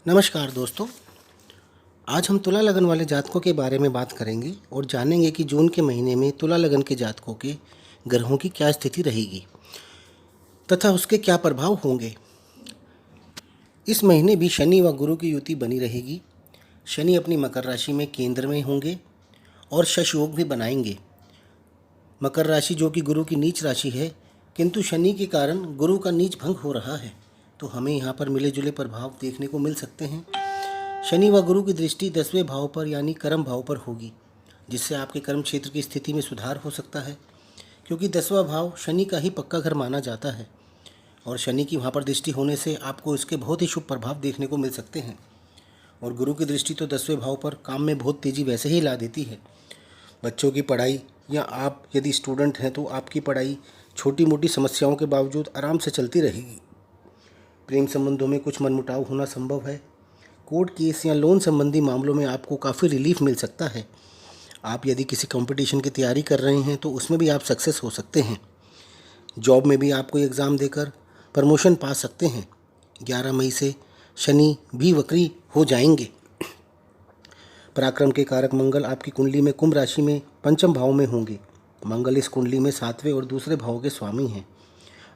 नमस्कार दोस्तों। आज हम तुला लगन वाले जातकों के बारे में बात करेंगे और जानेंगे कि जून के महीने में तुला लगन के जातकों के ग्रहों की क्या स्थिति रहेगी तथा उसके क्या प्रभाव होंगे। इस महीने भी शनि व गुरु की युति बनी रहेगी। शनि अपनी मकर राशि में केंद्र में होंगे और शश योग भी बनाएंगे। मकर राशि जो कि गुरु की नीच राशि है, किंतु शनि के कारण गुरु का नीच भंग हो रहा है, तो हमें यहाँ पर मिले जुले प्रभाव देखने को मिल सकते हैं। शनि व गुरु की दृष्टि 10वें भाव पर यानी कर्म भाव पर होगी, जिससे आपके कर्म क्षेत्र की स्थिति में सुधार हो सकता है, क्योंकि 10वां भाव शनि का ही पक्का घर माना जाता है और शनि की वहाँ पर दृष्टि होने से आपको इसके बहुत ही शुभ प्रभाव देखने को मिल सकते हैं। और गुरु की दृष्टि तो 10वें भाव पर काम में बहुत तेज़ी वैसे ही ला देती है। बच्चों की पढ़ाई या आप यदि स्टूडेंट हैं तो आपकी पढ़ाई छोटी मोटी समस्याओं के बावजूद आराम से चलती रहेगी। प्रेम संबंधों में कुछ मनमुटाव होना संभव है। कोर्ट केस या लोन संबंधी मामलों में आपको काफ़ी रिलीफ मिल सकता है। आप यदि किसी कंपटीशन की तैयारी कर रहे हैं तो उसमें भी आप सक्सेस हो सकते हैं। जॉब में भी आप कोई एग्ज़ाम देकर प्रमोशन पा सकते हैं। 11 मई से शनि भी वक्री हो जाएंगे। पराक्रम के कारक मंगल आपकी कुंडली में कुंभ राशि में पंचम भाव में होंगे। मंगल इस कुंडली में 7वें और दूसरे भाव के स्वामी हैं।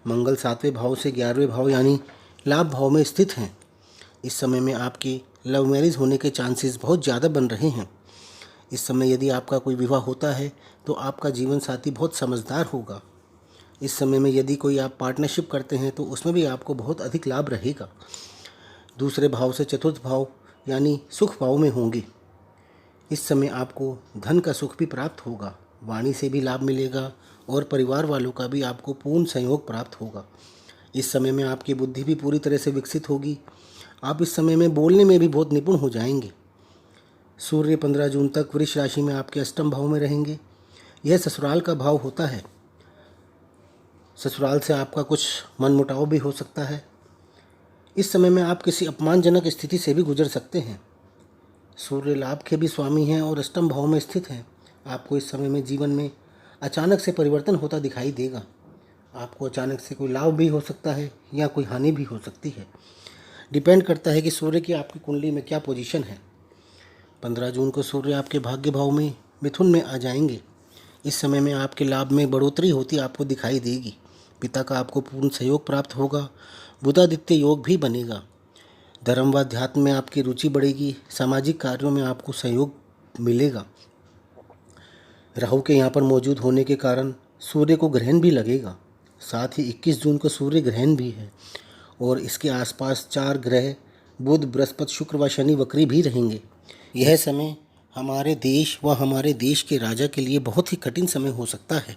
मंगल 7वें भाव से 11वें भाव यानी लाभ भाव में स्थित हैं। इस समय में आपके लव मैरिज होने के चांसेस बहुत ज़्यादा बन रहे हैं। इस समय यदि आपका कोई विवाह होता है तो आपका जीवन साथी बहुत समझदार होगा। इस समय में यदि कोई आप पार्टनरशिप करते हैं तो उसमें भी आपको बहुत अधिक लाभ रहेगा। दूसरे भाव से चतुर्थ भाव यानी सुख भाव में होंगे। इस समय आपको धन का सुख भी प्राप्त होगा, वाणी से भी लाभ मिलेगा और परिवार वालों का भी आपको पूर्ण सहयोग प्राप्त होगा। इस समय में आपकी बुद्धि भी पूरी तरह से विकसित होगी। आप इस समय में बोलने में भी बहुत निपुण हो जाएंगे। सूर्य 15 जून तक वृष राशि में आपके अष्टम भाव में रहेंगे। यह ससुराल का भाव होता है। ससुराल से आपका कुछ मनमुटाव भी हो सकता है। इस समय में आप किसी अपमानजनक स्थिति से भी गुजर सकते हैं। सूर्य लाभ के भी स्वामी हैं और अष्टम भाव में स्थित हैं। आपको इस समय में जीवन में अचानक से परिवर्तन होता दिखाई देगा। आपको अचानक से कोई लाभ भी हो सकता है या कोई हानि भी हो सकती है। डिपेंड करता है कि सूर्य की आपकी कुंडली में क्या पोजीशन है। 15 जून को सूर्य आपके भाग्य भाव में मिथुन में आ जाएंगे। इस समय में आपके लाभ में बढ़ोतरी होती आपको दिखाई देगी। पिता का आपको पूर्ण सहयोग प्राप्त होगा। बुधादित्य योग भी बनेगा। धर्म व अध्यात्म में आपकी रुचि बढ़ेगी। सामाजिक कार्यों में आपको सहयोग मिलेगा। राहु के यहाँ पर मौजूद होने के कारण सूर्य को ग्रहण भी लगेगा। साथ ही 21 जून को सूर्य ग्रहण भी है और इसके आसपास 4 ग्रह बुध, बृहस्पति, शुक्र व शनि वक्री भी रहेंगे। यह समय हमारे देश व हमारे देश के राजा के लिए बहुत ही कठिन समय हो सकता है।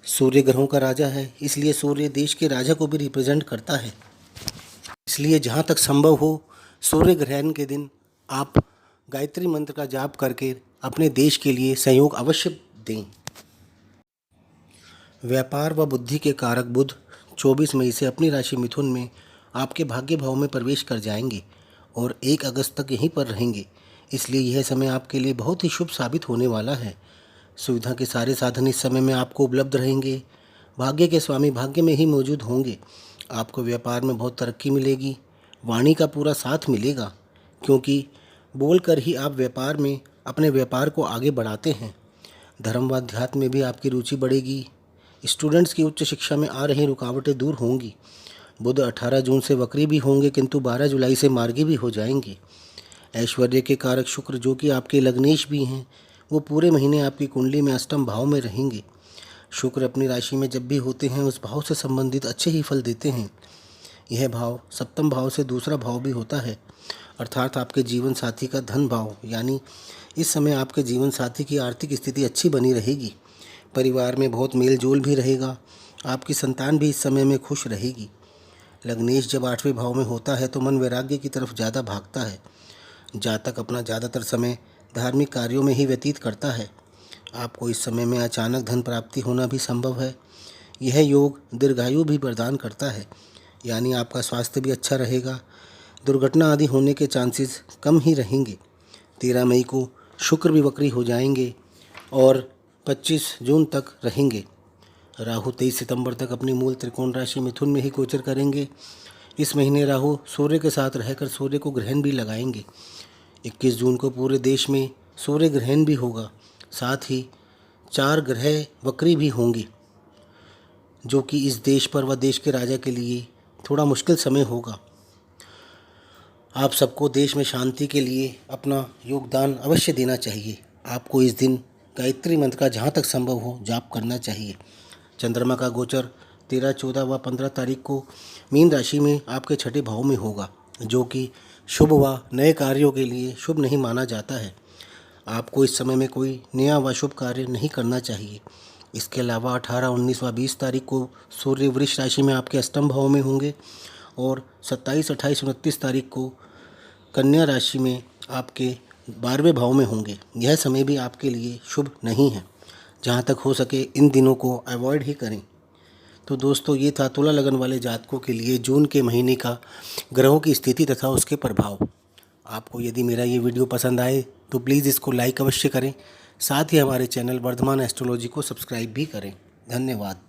सूर्य ग्रहों का राजा है, इसलिए सूर्य देश के राजा को भी रिप्रेजेंट करता है। इसलिए जहाँ तक संभव हो सूर्य ग्रहण के दिन आप गायत्री मंत्र का जाप करके अपने देश के लिए सहयोग अवश्य दें। व्यापार व बुद्धि के कारक बुध 24 मई से अपनी राशि मिथुन में आपके भाग्य भाव में प्रवेश कर जाएंगे और 1 अगस्त तक यहीं पर रहेंगे। इसलिए यह समय आपके लिए बहुत ही शुभ साबित होने वाला है। सुविधा के सारे साधन इस समय में आपको उपलब्ध रहेंगे। भाग्य के स्वामी भाग्य में ही मौजूद होंगे। आपको व्यापार में बहुत तरक्की मिलेगी। वाणी का पूरा साथ मिलेगा, क्योंकि बोलकर ही आप व्यापार में अपने व्यापार को आगे बढ़ाते हैं। धर्म व अध्यात्म में भी आपकी रुचि बढ़ेगी। स्टूडेंट्स की उच्च शिक्षा में आ रही रुकावटें दूर होंगी। बुध 18 जून से वक्री भी होंगे, किंतु 12 जुलाई से मार्गी भी हो जाएंगे। ऐश्वर्य के कारक शुक्र जो कि आपके लग्नेश भी हैं, वो पूरे महीने आपकी कुंडली में अष्टम भाव में रहेंगे। शुक्र अपनी राशि में जब भी होते हैं उस भाव से संबंधित अच्छे ही फल देते हैं। यह भाव सप्तम भाव से दूसरा भाव भी होता है, अर्थात आपके जीवन साथी का धन भाव, यानी इस समय आपके जीवन साथी की आर्थिक स्थिति अच्छी बनी रहेगी। परिवार में बहुत मेल जोल भी रहेगा। आपकी संतान भी इस समय में खुश रहेगी। लग्नेश जब 8वें भाव में होता है तो मन वैराग्य की तरफ ज़्यादा भागता है। जातक अपना ज़्यादातर समय धार्मिक कार्यों में ही व्यतीत करता है। आपको इस समय में अचानक धन प्राप्ति होना भी संभव है। यह योग दीर्घायु भी प्रदान करता है, यानी आपका स्वास्थ्य भी अच्छा रहेगा। दुर्घटना आदि होने के चांसेस कम ही रहेंगे। 13 मई को शुक्र भी वक्री हो जाएंगे और 25 जून तक रहेंगे। राहु 23 सितंबर तक अपनी मूल त्रिकोण राशि मिथुन में ही गोचर करेंगे। इस महीने राहु सूर्य के साथ रहकर सूर्य को ग्रहण भी लगाएंगे। 21 जून को पूरे देश में सूर्य ग्रहण भी होगा। साथ ही 4 ग्रह वक्री भी होंगे, जो कि इस देश पर व देश के राजा के लिए थोड़ा मुश्किल समय होगा। आप सबको देश में शांति के लिए अपना योगदान अवश्य देना चाहिए। आपको इस दिन गायत्री मंत्र का जहाँ तक संभव हो जाप करना चाहिए। चंद्रमा का गोचर 13, 14 व 15 तारीख को मीन राशि में आपके छठे भाव में होगा, जो कि शुभ व नए कार्यों के लिए शुभ नहीं माना जाता है। आपको इस समय में कोई नया व शुभ कार्य नहीं करना चाहिए। इसके अलावा 18, 19 व 20 तारीख को सूर्य वृष राशि में आपके अष्टम भाव में होंगे और 27, 28, 29 तारीख को कन्या राशि में आपके 12वें भाव में होंगे। यह समय भी आपके लिए शुभ नहीं है। जहाँ तक हो सके इन दिनों को अवॉइड ही करें। तो दोस्तों, ये था तुला लगन वाले जातकों के लिए जून के महीने का ग्रहों की स्थिति तथा उसके प्रभाव। आपको यदि मेरा ये वीडियो पसंद आए तो प्लीज़ इसको लाइक अवश्य करें। साथ ही हमारे चैनल वर्धमान एस्ट्रोलॉजी को सब्सक्राइब भी करें। धन्यवाद।